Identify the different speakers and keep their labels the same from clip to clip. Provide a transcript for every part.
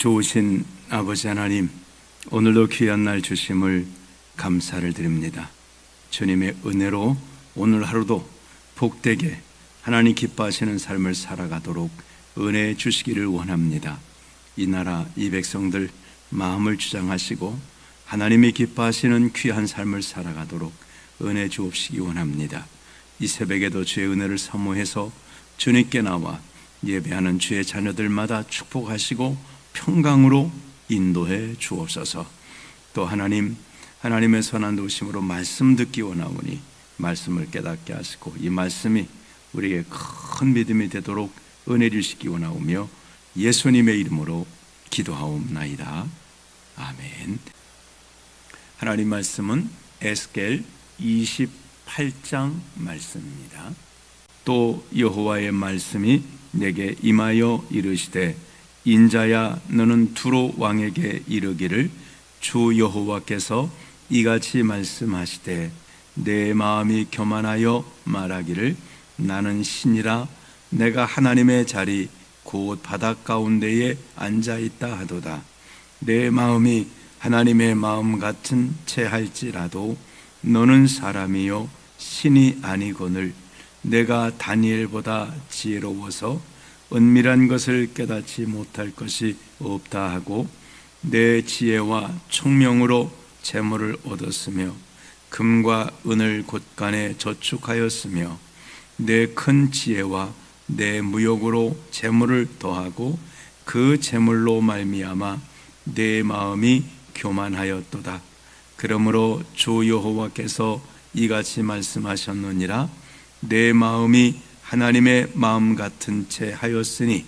Speaker 1: 좋으신 아버지 하나님, 오늘도 귀한 날 주심을 감사를 드립니다. 주님의 은혜로 오늘 하루도 복되게 하나님 기뻐하시는 삶을 살아가도록 은혜 주시기를 원합니다. 이 나라 이 백성들 마음을 주장하시고 하나님이 기뻐하시는 귀한 삶을 살아가도록 은혜 주옵시기 원합니다. 이 새벽에도 주의 은혜를 사모해서 주님께 나와 예배하는 주의 자녀들마다 축복하시고 평강으로 인도해 주옵소서. 또 하나님의 선한 도심으로 말씀 듣기 원하오니 말씀을 깨닫게 하시고 이 말씀이 우리에게 큰 믿음이 되도록 은혜 주시기 원하오며 예수님의 이름으로 기도하옵나이다. 아멘. 하나님 말씀은 에스겔 28장 말씀입니다. 또 여호와의 말씀이 내게 임하여 이르시되 인자야 너는 두로 왕에게 이르기를 주 여호와께서 이같이 말씀하시되 내 마음이 교만하여 말하기를 나는 신이라 내가 하나님의 자리 곧 바닷 가운데에 앉아있다 하도다. 내 마음이 하나님의 마음 같은 채 할지라도 너는 사람이요 신이 아니거늘 내가 다니엘보다 지혜로워서 은밀한 것을 깨닫지 못할 것이 없다 하고 내 지혜와 총명으로 재물을 얻었으며 금과 은을 곳간에 저축하였으며 내 큰 지혜와 내 무역으로 재물을 더하고 그 재물로 말미암아 내 마음이 교만하였도다. 그러므로 주 여호와께서 이같이 말씀하셨느니라 내 마음이 하나님의 마음 같은 채 하였으니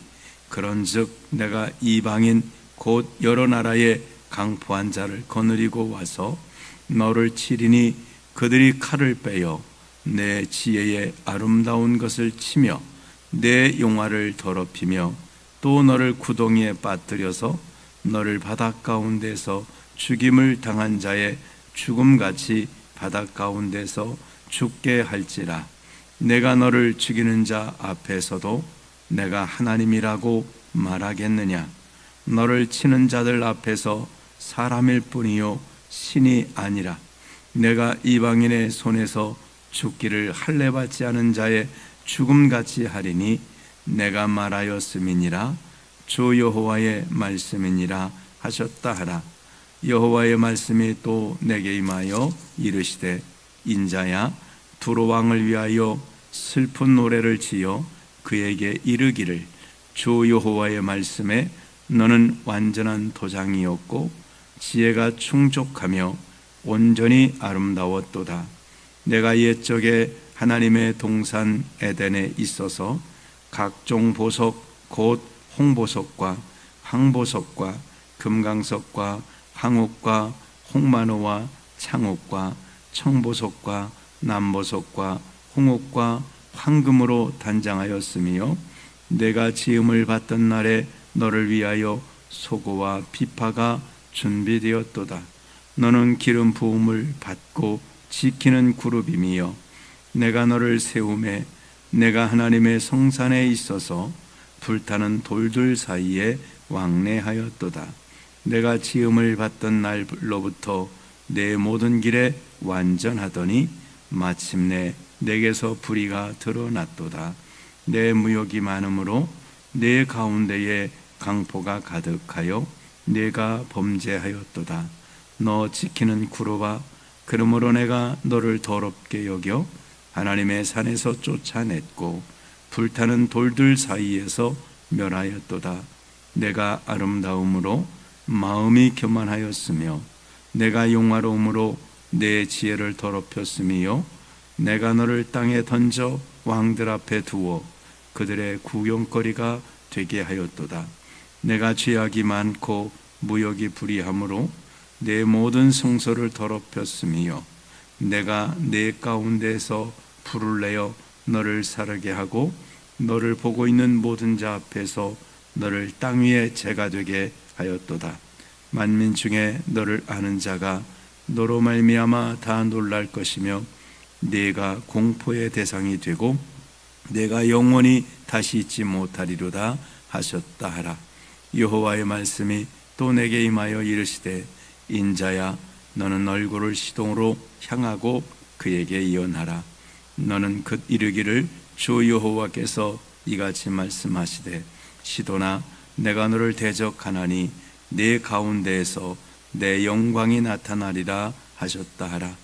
Speaker 1: 그런즉 내가 이방인 곧 여러 나라의 강포한 자를 거느리고 와서 너를 치리니 그들이 칼을 빼어 내 지혜의 아름다운 것을 치며 내 용화를 더럽히며 또 너를 구덩이에 빠뜨려서 너를 바닷 가운데서 죽임을 당한 자의 죽음같이 바닷 가운데서 죽게 할지라. 내가 너를 죽이는 자 앞에서도 내가 하나님이라고 말하겠느냐? 너를 치는 자들 앞에서 사람일 뿐이요 신이 아니라 내가 이방인의 손에서 죽기를 할례받지 않은 자의 죽음같이 하리니 내가 말하였음이니라 주 여호와의 말씀이니라 하셨다 하라. 여호와의 말씀이 또 내게 임하여 이르시되 인자야 두로 왕을 위하여 슬픈 노래를 지어 그에게 이르기를 주 여호와의 말씀에 너는 완전한 도장이었고 지혜가 충족하며 온전히 아름다웠도다. 내가 옛적에 하나님의 동산 에덴에 있어서 각종 보석 곧 홍보석과 황보석과 금강석과 황옥과 홍만호와 창옥과 청보석과 남보석과 홍옥과 황금으로 단장하였으며 내가 지음을 받던 날에 너를 위하여 소고와 비파가 준비되었도다. 너는 기름 부음을 받고 지키는 그룹이며 내가 너를 세우매 내가 하나님의 성산에 있어서 불타는 돌들 사이에 왕래하였도다. 내가 지음을 받던 날로부터 내 모든 길에 완전하더니 마침내 내게서 불의가 드러났도다. 내 무역이 많으므로 내 가운데에 강포가 가득하여 내가 범죄하였도다. 너 지키는 구로바 그러므로 내가 너를 더럽게 여겨 하나님의 산에서 쫓아냈고 불타는 돌들 사이에서 멸하였도다. 내가 아름다움으로 마음이 교만하였으며 내가 용화로움으로 내 지혜를 더럽혔으며 내가 너를 땅에 던져 왕들 앞에 두어 그들의 구경거리가 되게 하였도다. 내가 죄악이 많고 무역이 불의함으로 내 모든 성소를 더럽혔으며 내가 내 가운데서 불을 내어 너를 사르게 하고 너를 보고 있는 모든 자 앞에서 너를 땅 위에 재가 되게 하였도다. 만민 중에 너를 아는 자가 너로 말미암아 다 놀랄 것이며 네가 공포의 대상이 되고 내가 영원히 다시 잊지 못하리로다 하셨다 하라. 여호와의 말씀이 또 내게 임하여 이르시되 인자야 너는 얼굴을 시동으로 향하고 그에게 예언하라. 너는 곧 이르기를 주 여호와께서 이같이 말씀하시되 시도나 내가 너를 대적하나니 네 가운데에서 내 영광이 나타나리라 하셨다 하라.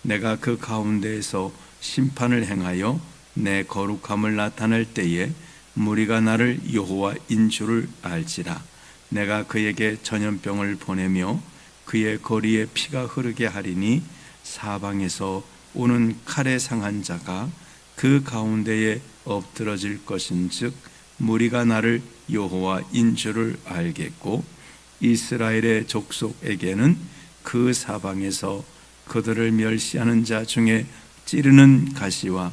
Speaker 1: 내가 그 가운데에서 심판을 행하여 내 거룩함을 나타낼 때에 무리가 나를 여호와인 줄을 알지라. 내가 그에게 전염병을 보내며 그의 거리에 피가 흐르게 하리니 사방에서 오는 칼에 상한 자가 그 가운데에 엎드러질 것인즉 무리가 나를 여호와인 줄을 알겠고 이스라엘의 족속에게는 그 사방에서 그들을 멸시하는 자 중에 찌르는 가시와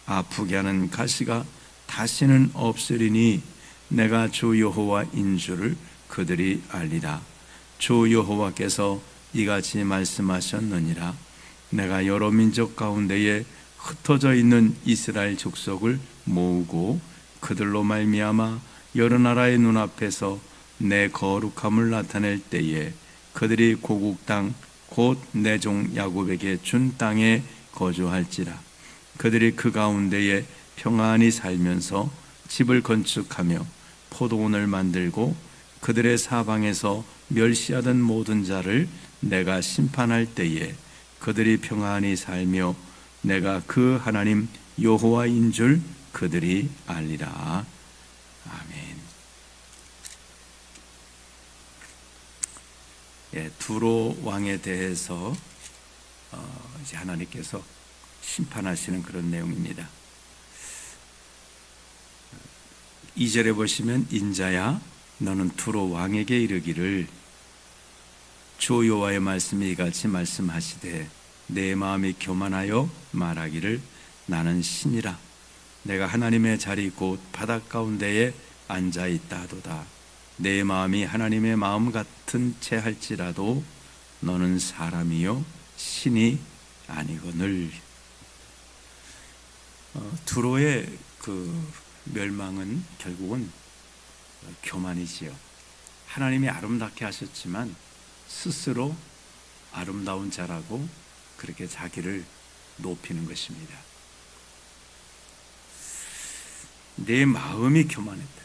Speaker 1: 아프게 하는 가시가 다시는 없으리니 내가 주 여호와인 줄을 그들이 알리라. 주 여호와께서 이같이 말씀하셨느니라. 내가 여러 민족 가운데에 흩어져 있는 이스라엘 족속을 모으고 그들로 말미암아 여러 나라의 눈앞에서 내 거룩함을 나타낼 때에 그들이 고국 땅 곧 내 종 야곱에게 준 땅에 거주할지라. 그들이 그 가운데에 평안히 살면서 집을 건축하며 포도원을 만들고 그들의 사방에서 멸시하던 모든 자를 내가 심판할 때에 그들이 평안히 살며 내가 그 하나님 여호와인 줄 그들이 알리라. 아멘. 두로 왕에 대해서 이제 하나님께서 심판하시는 그런 내용입니다. 2절에 보시면 인자야 너는 두로 왕에게 이르기를 주 여호와의 말씀이 이같이 말씀하시되 내 마음이 교만하여 말하기를 나는 신이라. 내가 하나님의 자리 곧 바닷 가운데에 앉아 있다 하도다. 내 마음이 하나님의 마음 같은 채 할지라도 너는 사람이요 신이 아니거늘. 두로의 그 멸망은 결국은 교만이지요. 하나님이 아름답게 하셨지만 스스로 아름다운 자라고 그렇게 자기를 높이는 것입니다. 내 마음이 교만했다.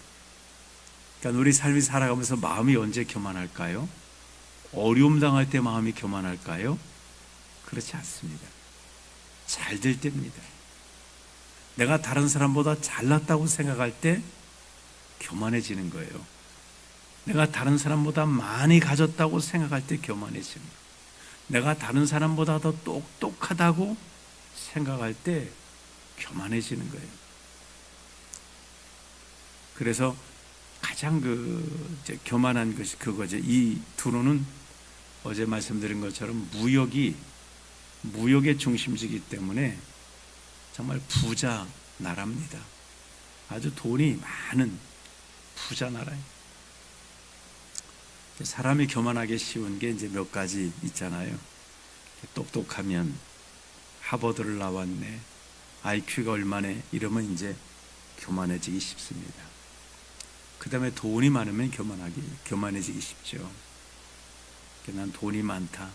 Speaker 1: 그러니까 우리 삶이 살아가면서 마음이 언제 교만할까요? 어려움 당할 때 마음이 교만할까요? 그렇지 않습니다. 잘 될 때입니다. 내가 다른 사람보다 잘났다고 생각할 때 교만해지는 거예요. 내가 다른 사람보다 많이 가졌다고 생각할 때 교만해지는 거예요. 내가 다른 사람보다 더 똑똑하다고 생각할 때 교만해지는 거예요. 그래서 가장 이제 교만한 것이 그거죠. 이 두로는 어제 말씀드린 것처럼 무역의 중심지이기 때문에 정말 부자 나라입니다. 아주 돈이 많은 부자 나라예요. 사람이 교만하게 쉬운 게 이제 몇 가지 있잖아요. 똑똑하면 하버드를 나왔네, IQ가 얼마네 이러면 이제 교만해지기 쉽습니다. 그 다음에 돈이 많으면 교만해지기 쉽죠. 난 돈이 많다,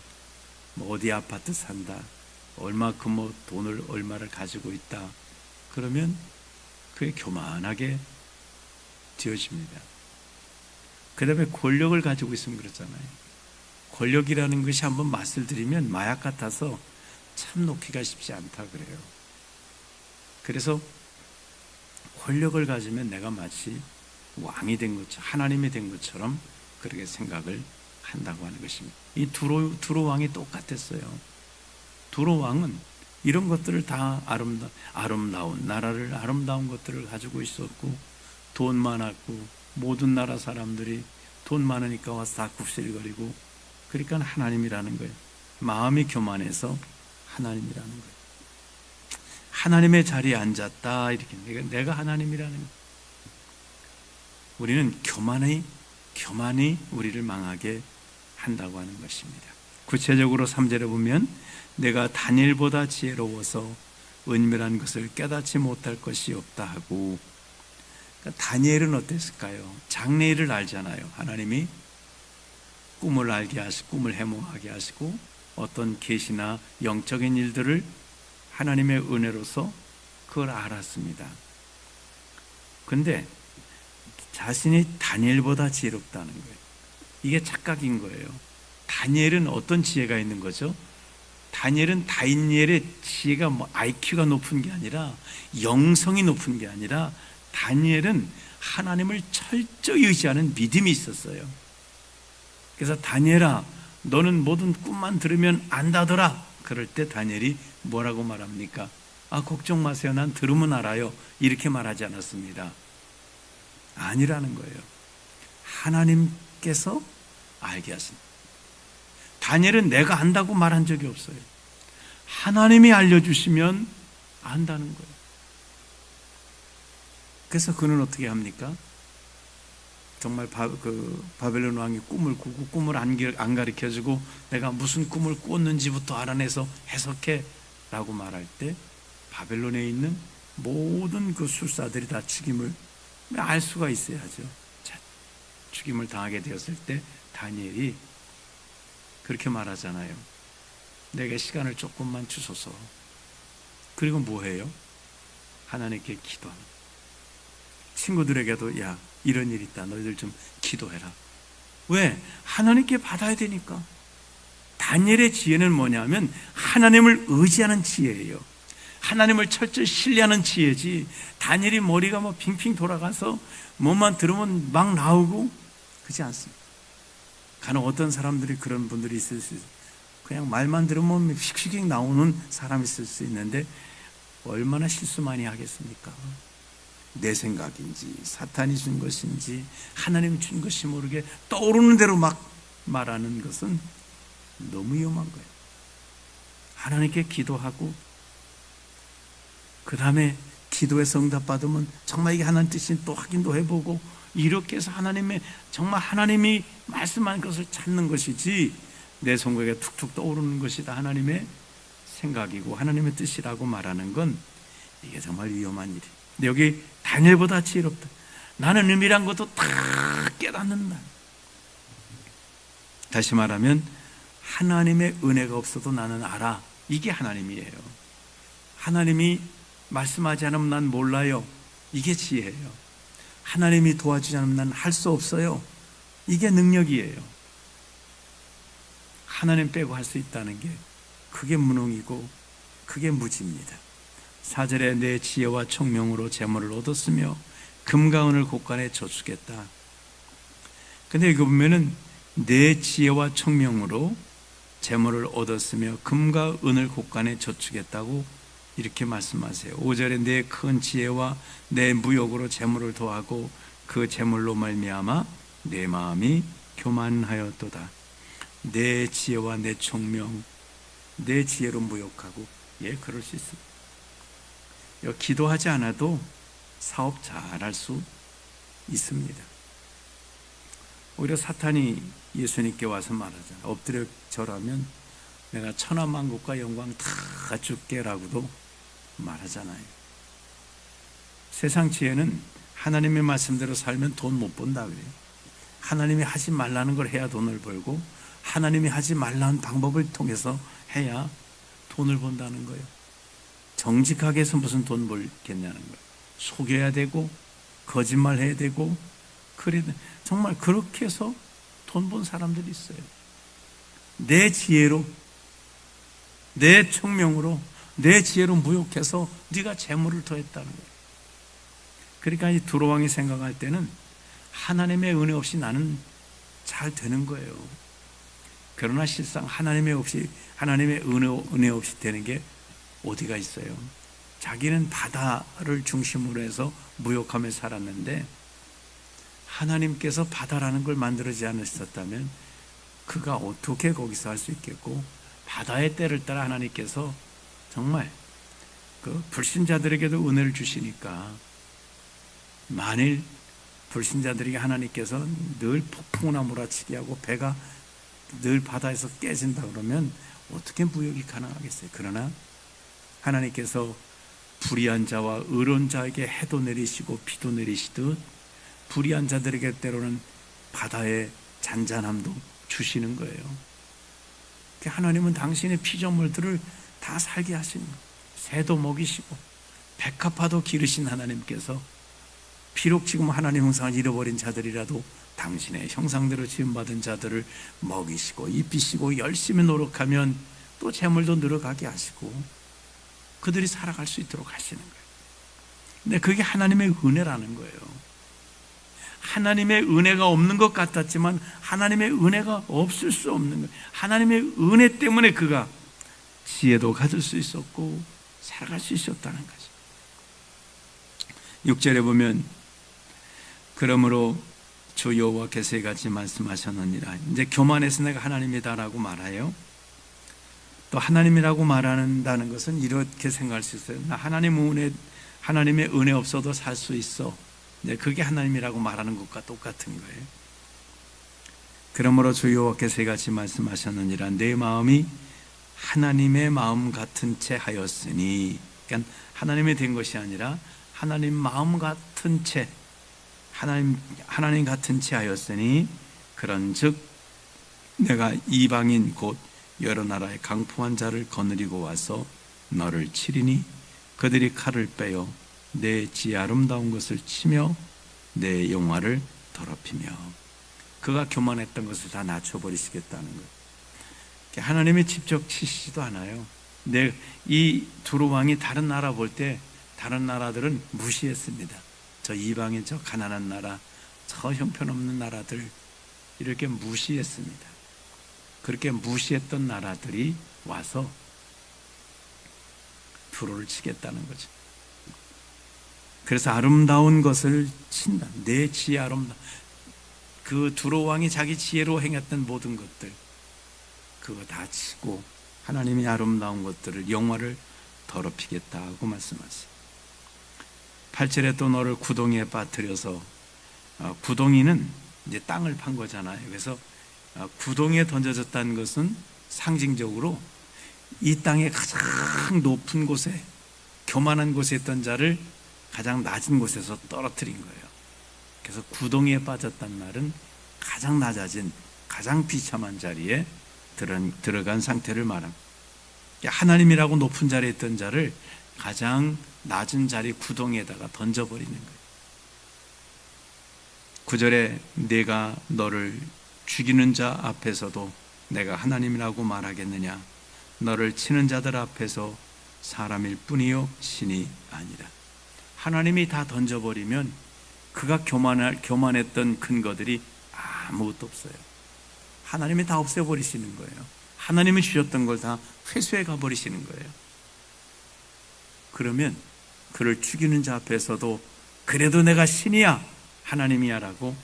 Speaker 1: 뭐 어디 아파트 산다, 얼마큼 뭐 돈을 얼마를 가지고 있다, 그러면 그게 교만하게 되어집니다. 그 다음에 권력을 가지고 있으면 그렇잖아요. 권력이라는 것이 한번 맛을 들이면 마약 같아서 참 놓기가 쉽지 않다 그래요. 그래서 권력을 가지면 내가 마치 왕이 된 것처럼, 하나님이 된 것처럼 그렇게 생각을 한다고 하는 것입니다. 이 두로 왕이 똑같았어요. 두로 왕은 이런 것들을 다 아름다운 나라를, 아름다운 것들을 가지고 있었고, 돈 많았고, 모든 나라 사람들이 돈 많으니까 와서 다 굽실거리고, 그러니까 하나님이라는 거예요. 마음이 교만해서 하나님이라는 거예요. 하나님의 자리에 앉았다, 이렇게 내가 하나님이라는 거예요. 우리는 교만이 우리를 망하게 한다고 하는 것입니다. 구체적으로 3절에 보면 내가 다니엘보다 지혜로워서 은밀한 것을 깨닫지 못할 것이 없다 하고, 그러니까 다니엘은 어땠을까요? 장래일을 알잖아요. 하나님이 꿈을 알게 하시고 꿈을 해몽하게 하시고 어떤 계시나 영적인 일들을 하나님의 은혜로서 그걸 알았습니다. 근데 자신이 다니엘보다 지혜롭다는 거예요. 이게 착각인 거예요. 다니엘은 어떤 지혜가 있는 거죠? 다니엘은 다니엘의 지혜가 IQ가 높은 게 아니라 영성이 높은 게 아니라 다니엘은 하나님을 철저히 의지하는 믿음이 있었어요. 그래서 다니엘아, 너는 모든 꿈만 들으면 안다더라. 그럴 때 다니엘이 뭐라고 말합니까? 걱정 마세요. 난 들으면 알아요. 이렇게 말하지 않았습니다. 아니라는 거예요. 하나님께서 알게 하십니다. 다니엘은 내가 안다고 말한 적이 없어요. 하나님이 알려주시면 안다는 거예요. 그래서 그는 어떻게 합니까? 정말 바벨론 왕이 꿈을 꾸고 꿈을 안 가르쳐주고 내가 무슨 꿈을 꿨는지부터 알아내서 해석해 라고 말할 때 바벨론에 있는 모든 그 술사들이 다 죽임을 알 수가 있어야죠. 죽임을 당하게 되었을 때 다니엘이 그렇게 말하잖아요. 내게 시간을 조금만 주소서. 그리고 뭐해요? 하나님께 기도합니다. 친구들에게도 야, 이런 일 있다. 너희들 좀 기도해라. 왜? 하나님께 받아야 되니까. 다니엘의 지혜는 뭐냐면 하나님을 의지하는 지혜예요. 하나님을 철저히 신뢰하는 지혜지. 다니엘이 머리가 빙빙 돌아가서 뭐만 들으면 막 나오고 그렇지 않습니다. 간혹 어떤 사람들이 그런 분들이 있을 수 있어요. 그냥 말만 들으면 휙휙 나오는 사람이 있을 수 있는데 얼마나 실수 많이 하겠습니까? 내 생각인지 사탄이 준 것인지 하나님 준 것이 모르게 떠오르는 대로 막 말하는 것은 너무 위험한 거예요. 하나님께 기도하고 그 다음에 기도에서 응답받으면 정말 이게 하나님 뜻인지 또 확인도 해보고 이렇게 해서 정말 하나님이 말씀한 것을 찾는 것이지 내 성격에 툭툭 떠오르는 것이 다 하나님의 생각이고 하나님의 뜻이라고 말하는 건 이게 정말 위험한 일이에요. 근데 여기 다니엘보다 지혜롭다. 나는 은밀한 것도 다 깨닫는다. 다시 말하면 하나님의 은혜가 없어도 나는 알아. 이게 하나님이에요. 하나님이 말씀하지 않으면 난 몰라요. 이게 지혜예요. 하나님이 도와주지 않으면 난 할 수 없어요. 이게 능력이에요. 하나님 빼고 할 수 있다는 게 그게 무능이고 그게 무지입니다. 4절에 내 지혜와 총명으로 재물을 얻었으며 금과 은을 곳간에 저축했다. 근데 이거 보면은 내 지혜와 총명으로 재물을 얻었으며 금과 은을 곳간에 저축했다고 이렇게 말씀하세요. 5절에 내 큰 지혜와 내 무역으로 재물을 더하고 그 재물로 말미암아 내 마음이 교만하였도다. 내 지혜와 내 총명, 내 지혜로 무역하고 그럴 수 있습니다. 기도하지 않아도 사업 잘할 수 있습니다. 오히려 사탄이 예수님께 와서 말하잖아요. 엎드려 절하면 내가 천하만국과 영광 다 줄게라고도 말하잖아요. 세상 지혜는 하나님의 말씀대로 살면 돈 못 번다 그래요. 하나님이 하지 말라는 걸 해야 돈을 벌고 하나님이 하지 말라는 방법을 통해서 해야 돈을 번다는 거예요. 정직하게 해서 무슨 돈 벌겠냐는 거예요. 속여야 되고 거짓말 해야 되고 그래 정말 그렇게 해서 돈 번 사람들이 있어요. 내 지혜로 내 총명으로 내 지혜로 무역해서 네가 재물을 더했다는 거예요. 그러니까 이 두로왕이 생각할 때는 하나님의 은혜 없이 나는 잘 되는 거예요. 그러나 실상 하나님의 은혜 없이 되는 게 어디가 있어요? 자기는 바다를 중심으로 해서 무역하며 살았는데 하나님께서 바다라는 걸 만들어지 않으셨다면 그가 어떻게 거기서 할 수 있겠고 바다의 때를 따라 하나님께서 정말 그 불신자들에게도 은혜를 주시니까 만일 불신자들에게 하나님께서 늘 폭풍우나 몰아치게 하고 배가 늘 바다에서 깨진다 그러면 어떻게 무역이 가능하겠어요? 그러나 하나님께서 불의한 자와 의로운 자에게 해도 내리시고 비도 내리시듯 불의한 자들에게 때로는 바다의 잔잔함도 주시는 거예요. 하나님은 당신의 피조물들을 다 살게 하시는 거예요. 새도 먹이시고 백합화도 기르신 하나님께서 비록 지금 하나님 형상을 잃어버린 자들이라도 당신의 형상대로 지음받은 자들을 먹이시고 입히시고 열심히 노력하면 또 재물도 늘어가게 하시고 그들이 살아갈 수 있도록 하시는 거예요. 근데 그게 하나님의 은혜라는 거예요. 하나님의 은혜가 없는 것 같았지만 하나님의 은혜가 없을 수 없는 거예요. 하나님의 은혜 때문에 그가 지혜도 가질 수 있었고 살아갈 수 있었다는 거죠. 6절에 보면 그러므로 주 여호와께서 이같이 말씀하셨느니라. 이제 교만해서 내가 하나님이다라고 말해요. 또 하나님이라고 말한다는 것은 이렇게 생각할 수 있어요. 나 하나님의 은혜 없어도 살 수 있어. 그게 하나님이라고 말하는 것과 똑같은 거예요. 그러므로 주 여호와께서 이같이 말씀하셨느니라. 내 마음이 하나님의 마음 같은 채 하였으니, 그러니까 하나님이 된 것이 아니라 하나님 마음 같은 채, 하나님 같은 채 하였으니, 그런즉 내가 이방인 곧 여러 나라의 강포한 자를 거느리고 와서 너를 치리니 그들이 칼을 빼어 내 지혜 아름다운 것을 치며 내 영화를 더럽히며. 그가 교만했던 것을 다 낮춰버리시겠다는 거예요. 하나님이 직접 치시지도 않아요. 이 두로 왕이 다른 나라 볼 때 다른 나라들은 무시했습니다. 저 이방인, 저 가난한 나라, 저 형편없는 나라들 이렇게 무시했습니다. 그렇게 무시했던 나라들이 와서 두로를 치겠다는 거죠. 그래서 아름다운 것을 친다. 내 지혜 아름다운, 그 두로 왕이 자기 지혜로 행했던 모든 것들 그거 다 치고 하나님이 아름다운 것들을, 영화를 더럽히겠다고 말씀하세요. 8절에 또 너를 구덩이에 빠뜨려서, 구덩이는 이제 땅을 판 거잖아요. 그래서 구덩이에 던져졌다는 것은 상징적으로 이 땅의 가장 높은 곳에, 교만한 곳에 있던 자를 가장 낮은 곳에서 떨어뜨린 거예요. 그래서 구덩이에 빠졌단 말은 가장 낮아진, 가장 비참한 자리에 들어간 상태를 말합니다. 하나님이라고 높은 자리에 있던 자를 가장 낮은 자리 구덩이에다가 던져버리는 거예요. 9절에 내가 너를 죽이는 자 앞에서도 내가 하나님이라고 말하겠느냐? 너를 치는 자들 앞에서 사람일 뿐이요 신이 아니라. 하나님이 다 던져버리면 그가 교만했던 근거들이 아무것도 없어요. 하나님이 다 없애버리시는 거예요. 하나님이 주셨던 걸 다 회수해 가버리시는 거예요. 그러면 그를 죽이는 자 앞에서도 그래도 내가 신이야, 하나님이야 라고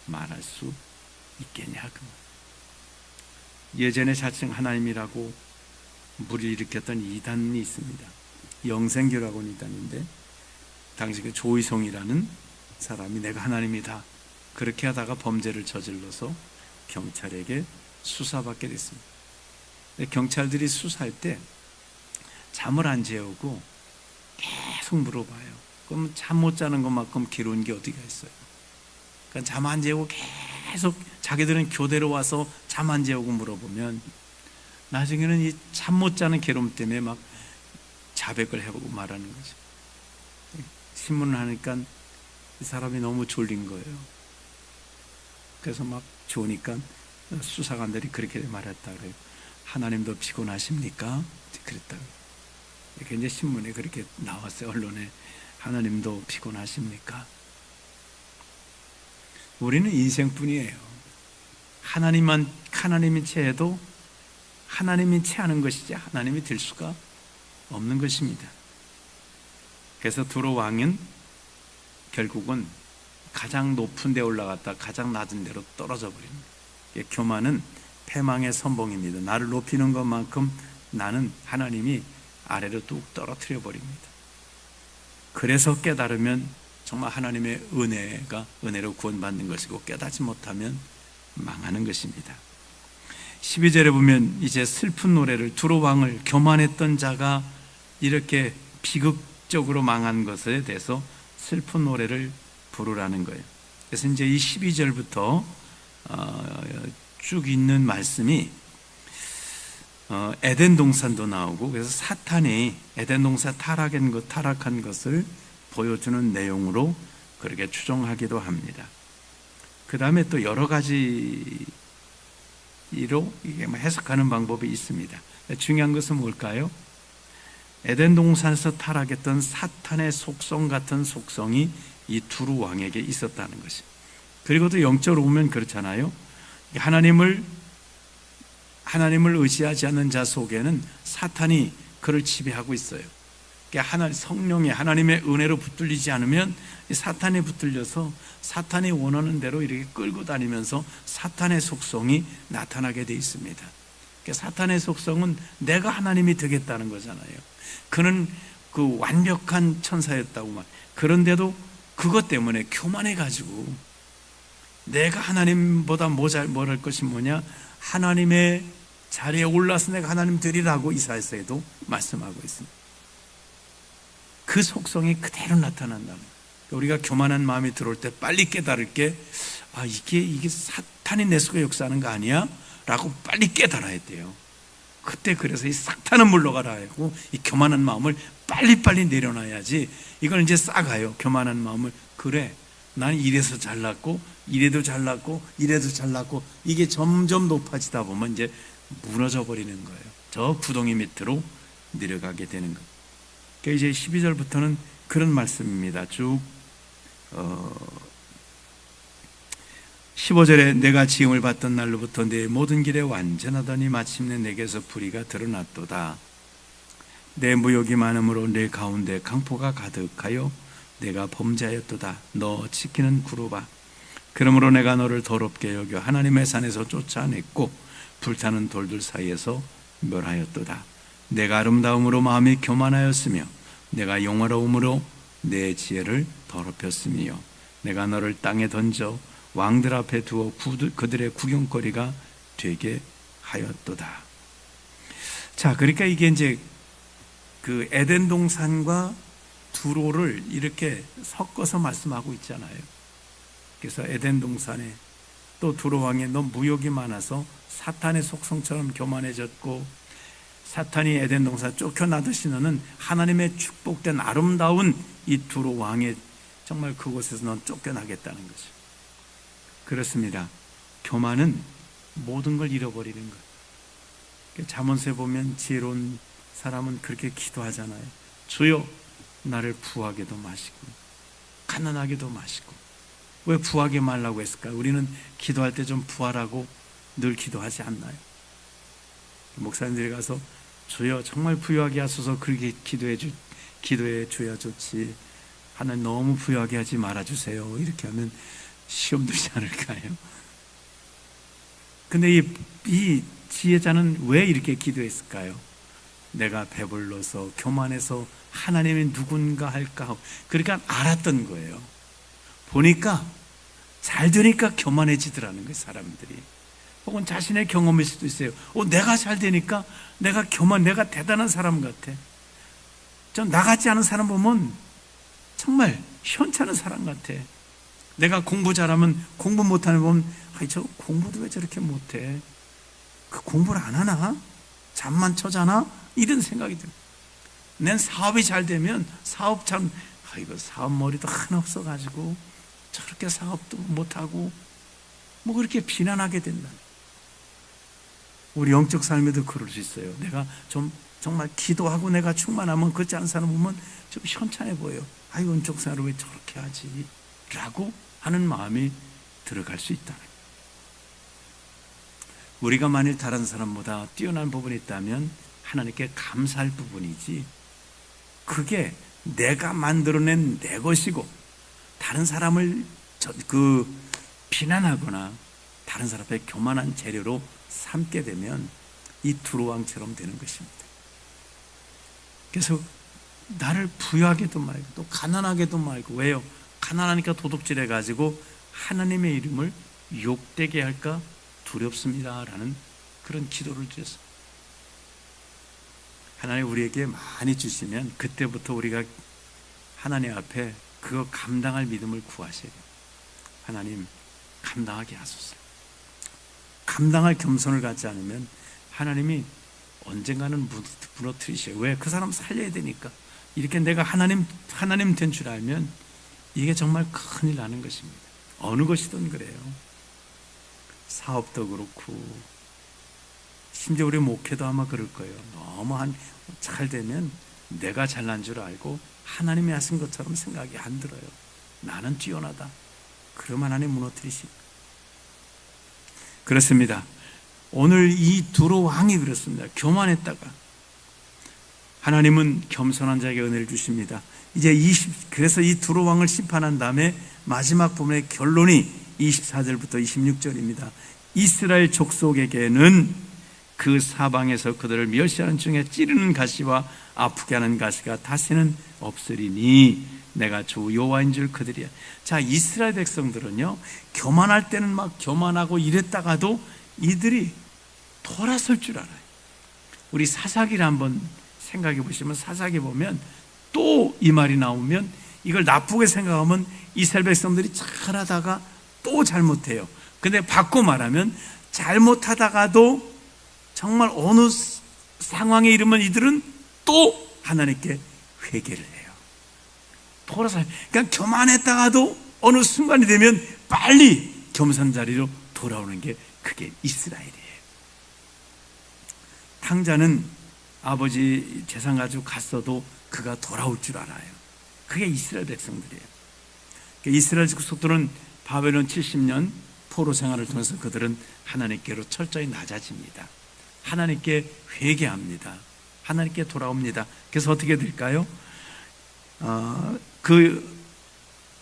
Speaker 1: 말할 수 있겠냐. 예전에 자칭 하나님이라고 무리를 일으켰던 이단이 있습니다. 영생교라고 하는 이단인데, 당시 그 조이송이라는 사람이 내가 하나님이다 그렇게 하다가 범죄를 저질러서 경찰에게 수사받게 됐습니다. 경찰들이 수사할 때 잠을 안 재우고 계속 물어봐요. 그럼 잠 못 자는 것만큼 괴로운 게 어디가 있어요? 그러니까 잠 안 재우고 계속 자기들은 교대로 와서 잠 안 재우고 물어보면 나중에는 이 잠 못 자는 괴로움 때문에 막 자백을 해보고 말하는 거죠. 신문을 하니까 이 사람이 너무 졸린 거예요. 그래서 막 좋으니까 수사관들이 그렇게 말했다 그래요. 하나님도 피곤하십니까? 그랬다고. 이렇게 이제 신문에 그렇게 나왔어요. 언론에. 하나님도 피곤하십니까? 우리는 인생뿐이에요. 하나님이 체해도 하나님이 체하는 것이지 하나님이 될 수가 없는 것입니다. 그래서 두로 왕은 결국은 가장 높은 데 올라갔다 가장 낮은 데로 떨어져 버립니다. 교만은 패망의 선봉입니다. 나를 높이는 것만큼 나는 하나님이 아래로 뚝 떨어뜨려 버립니다. 그래서 깨달으면 정말 하나님의 은혜로 구원받는 것이고, 깨닫지 못하면 망하는 것입니다. 12절에 보면 이제 슬픈 노래를, 두로 왕을 교만했던 자가 이렇게 극적으로 망한 것에 대해서 슬픈 노래를 부르라는 거예요. 그래서 이제 이 12절부터 쭉 있는 말씀이 에덴 동산도 나오고, 그래서 사탄이 에덴 동산 타락한 것을 보여주는 내용으로 그렇게 추정하기도 합니다. 그 다음에 또 여러 가지로 이게 해석하는 방법이 있습니다. 중요한 것은 뭘까요? 에덴 동산에서 타락했던 사탄의 속성 같은 속성이 이 두루 왕에게 있었다는 것이. 그리고 또 영적으로 보면 그렇잖아요. 하나님을 의지하지 않는 자 속에는 사탄이 그를 지배하고 있어요. 성령의 하나님의 은혜로 붙들리지 않으면 사탄에 붙들려서 사탄이 원하는 대로 이렇게 끌고 다니면서 사탄의 속성이 나타나게 돼 있습니다. 사탄의 속성은 내가 하나님이 되겠다는 거잖아요. 그는 그 완벽한 천사였다고 말. 그런데도 그것 때문에 교만해가지고 내가 하나님보다 뭐할 것이 뭐냐, 하나님의 자리에 올라서 내가 하나님 되리라고 이사야서에도 말씀하고 있습니다. 그 속성이 그대로 나타난다. 우리가 교만한 마음이 들어올 때 빨리 깨달을 게, 이게 사탄이 내 속에 역사하는 거 아니야? 라고 빨리 깨달아야 돼요. 그때 그래서 이 사탄은 물러가라 하고 이 교만한 마음을 빨리빨리 내려놔야지. 이걸 이제 싸가요. 교만한 마음을. 그래, 난 이래서 잘났고 이래도 잘났고 이래도 잘났고, 이게 점점 높아지다 보면 이제 무너져 버리는 거예요. 저 구덩이 밑으로 내려가게 되는 거예요. 그러니까 이제 12절부터는 그런 말씀입니다. 쭉 15절에 내가 지음을 받던 날로부터 내 모든 길에 완전하더니 마침내 내게서 불의가 드러났도다. 내 무욕이 많음으로 내 가운데 강포가 가득하여 내가 범죄하였도다. 너 지키는 구루바. 그러므로 내가 너를 더럽게 여겨 하나님의 산에서 쫓아냈고 불타는 돌들 사이에서 멸하였도다. 내가 아름다움으로 마음이 교만하였으며 내가 영화로움으로 내 지혜를 더럽혔으며 내가 너를 땅에 던져 왕들 앞에 두어 그들의 구경거리가 되게 하였도다. 자, 그러니까 이게 이제 그 에덴 동산과 두로를 이렇게 섞어서 말씀하고 있잖아요. 그래서 에덴 동산에 또 두로 왕에 너 무욕이 많아서 사탄의 속성처럼 교만해졌고, 사탄이 에덴 동산 쫓겨나듯이 너는 하나님의 축복된 아름다운 이 두로 왕의 정말 그곳에서 넌 쫓겨나겠다는 거죠. 그렇습니다. 교만은 모든 걸 잃어버리는 거예요. 잠언서에 보면 지혜로운 사람은 그렇게 기도하잖아요. 주여 나를 부하게도 마시고 가난하게도 마시고. 왜 부하게 말라고 했을까요? 우리는 기도할 때 좀 부하라고 늘 기도하지 않나요? 목사님들이 가서 주여 정말 부유하게 하소서 그렇게 기도해 줘야 좋지, 하나님 너무 부유하게 하지 말아주세요, 이렇게 하면 시험 들지 않을까요? 근데 이 지혜자는 왜 이렇게 기도했을까요? 내가 배불러서 교만해서 하나님이 누군가 할까, 그러니까 알았던 거예요. 보니까 잘 되니까 교만해지더라는 거예요, 사람들이. 혹은 자신의 경험일 수도 있어요. 내가 잘 되니까 내가 대단한 사람 같아. 좀 나같지 않은 사람 보면 정말 현찮은 사람 같아. 내가 공부 잘하면 공부 못하는 보면 저 공부도 왜 저렇게 못해? 그 공부를 안 하나? 잠만 쳐자나? 이런 생각이 들어요. 난 사업이 잘 되면 사업 머리도 하나 없어가지고 저렇게 사업도 못하고 뭐 그렇게 비난하게 된다. 우리 영적 삶에도 그럴 수 있어요. 내가 좀 정말 기도하고 내가 충만하면 그렇지 않은 사람 보면 좀 현찮아 보여요. 영적 생활을 왜 저렇게 하지? 라고 하는 마음이 들어갈 수 있다. 우리가 만일 다른 사람보다 뛰어난 부분이 있다면 하나님께 감사할 부분이지, 그게 내가 만들어낸 내 것이고 다른 사람을 비난하거나 다른 사람 앞에 교만한 재료로 삼게 되면 이 두로왕처럼 되는 것입니다. 그래서 나를 부유하게도 말고 또 가난하게도 말고. 왜요? 가난하니까 도둑질해가지고 하나님의 이름을 욕되게 할까 두렵습니다 라는 그런 기도를 드렸어요. 하나님 우리에게 많이 주시면 그때부터 우리가 하나님 앞에 그거 감당할 믿음을 구하셔야 돼요. 하나님 감당하게 하소서. 감당할 겸손을 갖지 않으면 하나님이 언젠가는 무너뜨리셔요. 왜? 그 사람 살려야 되니까. 이렇게 내가 하나님 된 줄 알면 이게 정말 큰일 나는 것입니다. 어느 것이든 그래요. 사업도 그렇고 심지어 우리 목회도 아마 그럴 거예요. 너무 잘 되면 내가 잘난 줄 알고 하나님이 하신 것처럼 생각이 안 들어요. 나는 뛰어나다. 그럼 하나님 무너뜨리십니다. 그렇습니다. 오늘 이 두로 왕이 그렇습니다. 교만했다가 하나님은 겸손한 자에게 은혜를 주십니다. 이제 그래서 이 두로 왕을 심판한 다음에 마지막 부분의 결론이 24절부터 26절입니다. 이스라엘 족속에게는 그 사방에서 그들을 멸시하는 중에 찌르는 가시와 아프게 하는 가시가 다시는 없으리니 내가 주 여호와인 줄 그들이야. 자, 이스라엘 백성들은요, 교만할 때는 막 교만하고 이랬다가도 이들이 돌아설 줄 알아요. 우리 사사기를 한번 생각해 보시면, 사사기 보면 또 이 말이 나오면 이걸 나쁘게 생각하면 이스라엘 백성들이 잘하다가 또 잘못해요. 근데 바꿔 말하면 잘못하다가도 정말 어느 상황에 이르면 이들은 또 하나님께 회개를 해요. 돌아서요. 그러니까 교만했다가도 어느 순간이 되면 빨리 겸손 자리로 돌아오는 게 그게 이스라엘이에요. 탕자는 아버지 재산 가지고 갔어도 그가 돌아올 줄 알아요. 그게 이스라엘 백성들이에요. 이스라엘 족속들은 바벨론 70년 포로 생활을 통해서 그들은 하나님께로 철저히 낮아집니다. 하나님께 회개합니다. 하나님께 돌아옵니다. 그래서 어떻게 될까요?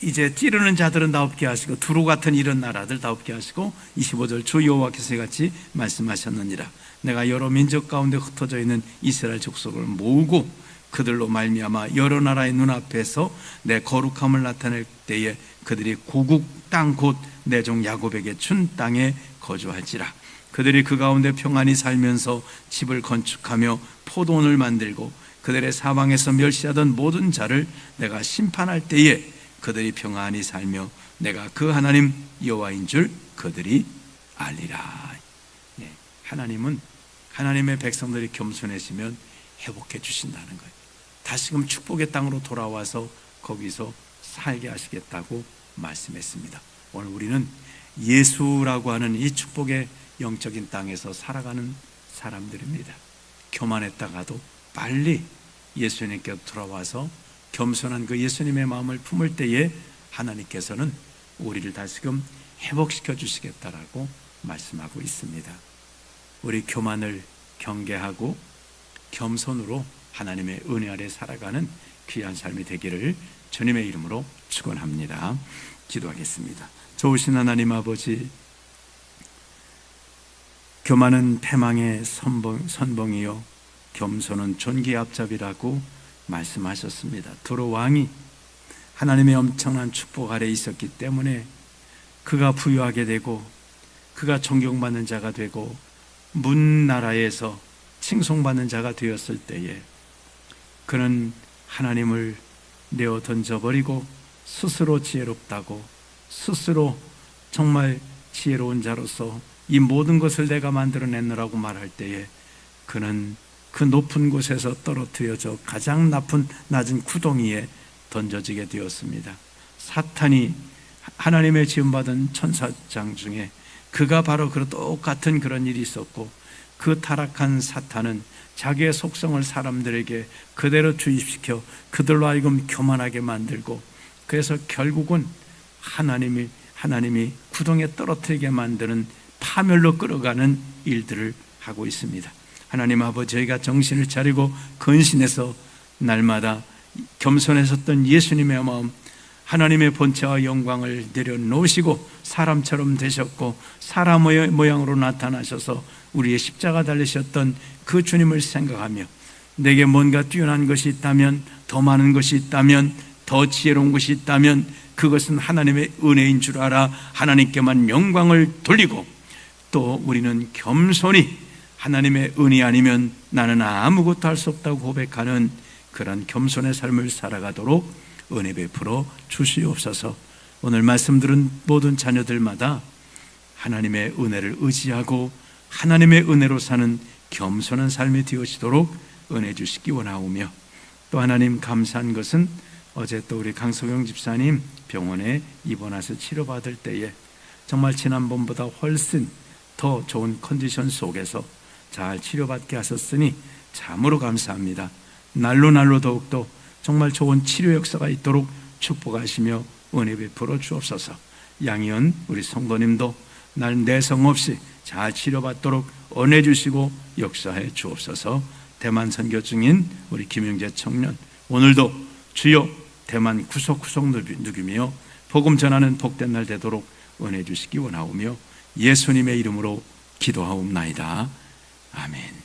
Speaker 1: 이제 찌르는 자들은 다 없게 하시고 두루 같은 이런 나라들 다 없게 하시고 25절 주 여호와께서 같이 말씀하셨느니라. 내가 여러 민족 가운데 흩어져 있는 이스라엘 족속을 모으고 그들로 말미암아 여러 나라의 눈앞에서 내 거룩함을 나타낼 때에 그들이 고국 땅 곧 내 종 야곱에게 준 땅에 거주할지라. 그들이 그 가운데 평안히 살면서 집을 건축하며 포도원을 만들고 그들의 사방에서 멸시하던 모든 자를 내가 심판할 때에 그들이 평안히 살며 내가 그 하나님 여호와인 줄 그들이 알리라. 네, 하나님은 하나님의 백성들이 겸손해지면 회복해 주신다는 거예요. 다시금 축복의 땅으로 돌아와서 거기서 살게 하시겠다고 말씀했습니다. 오늘 우리는 예수라고 하는 이 축복의 영적인 땅에서 살아가는 사람들입니다. 교만했다가도 빨리 예수님께 돌아와서 겸손한 그 예수님의 마음을 품을 때에 하나님께서는 우리를 다시금 회복시켜 주시겠다라고 말씀하고 있습니다. 우리 교만을 경계하고 겸손으로 하나님의 은혜 아래 살아가는 귀한 삶이 되기를 주님의 이름으로 축원합니다. 기도하겠습니다. 좋으신 하나님 아버지, 교만은 패망의 선봉이요 겸손은 존귀의 앞잡이라고 말씀하셨습니다. 두로 왕이 하나님의 엄청난 축복 아래 있었기 때문에 그가 부유하게 되고 그가 존경받는 자가 되고 문나라에서 칭송받는 자가 되었을 때에 그는 하나님을 내어 던져버리고 스스로 지혜롭다고 스스로 정말 지혜로운 자로서 이 모든 것을 내가 만들어냈노라고 말할 때에 그는 그 높은 곳에서 떨어뜨려져 가장 낮은 구덩이에 던져지게 되었습니다. 사탄이 하나님의 지음받은 천사장 중에 그가 바로 똑같은 그런 일이 있었고 그 타락한 사탄은 자기의 속성을 사람들에게 그대로 주입시켜 그들로 하여금 교만하게 만들고 그래서 결국은 하나님이 구덩이에 떨어뜨리게 만드는 파멸로 끌어가는 일들을 하고 있습니다. 하나님 아버지, 저희가 정신을 차리고 근신해서 날마다 겸손했었던 예수님의 마음, 하나님의 본체와 영광을 내려놓으시고 사람처럼 되셨고 사람의 모양으로 나타나셔서 우리의 십자가 달리셨던 그 주님을 생각하며 내게 뭔가 뛰어난 것이 있다면, 더 많은 것이 있다면, 더 지혜로운 것이 있다면 그것은 하나님의 은혜인 줄 알아 하나님께만 영광을 돌리고 또 우리는 겸손히 하나님의 은혜 아니면 나는 아무것도 할 수 없다고 고백하는 그런 겸손의 삶을 살아가도록 은혜 베풀어 주시옵소서. 오늘 말씀 들은 모든 자녀들마다 하나님의 은혜를 의지하고 하나님의 은혜로 사는 겸손한 삶이 되어지도록 은혜 주시기 원하오며, 또 하나님 감사한 것은 어제 또 우리 강성영 집사님 병원에 입원해서 치료받을 때에 정말 지난번보다 훨씬 더 좋은 컨디션 속에서 잘 치료받게 하셨으니 참으로 감사합니다. 날로 날로 더욱더 정말 좋은 치료 역사가 있도록 축복하시며 은혜 베풀어 주옵소서. 양희은 우리 성도님도 날 내성 없이 잘 치료받도록 은혜 주시고 역사해 주옵소서. 대만 선교 중인 우리 김영재 청년, 오늘도 주여 대만 구석구석 누기며 복음 전하는 복된 날 되도록 은혜 주시기 원하오며 예수님의 이름으로 기도하옵나이다. 아멘.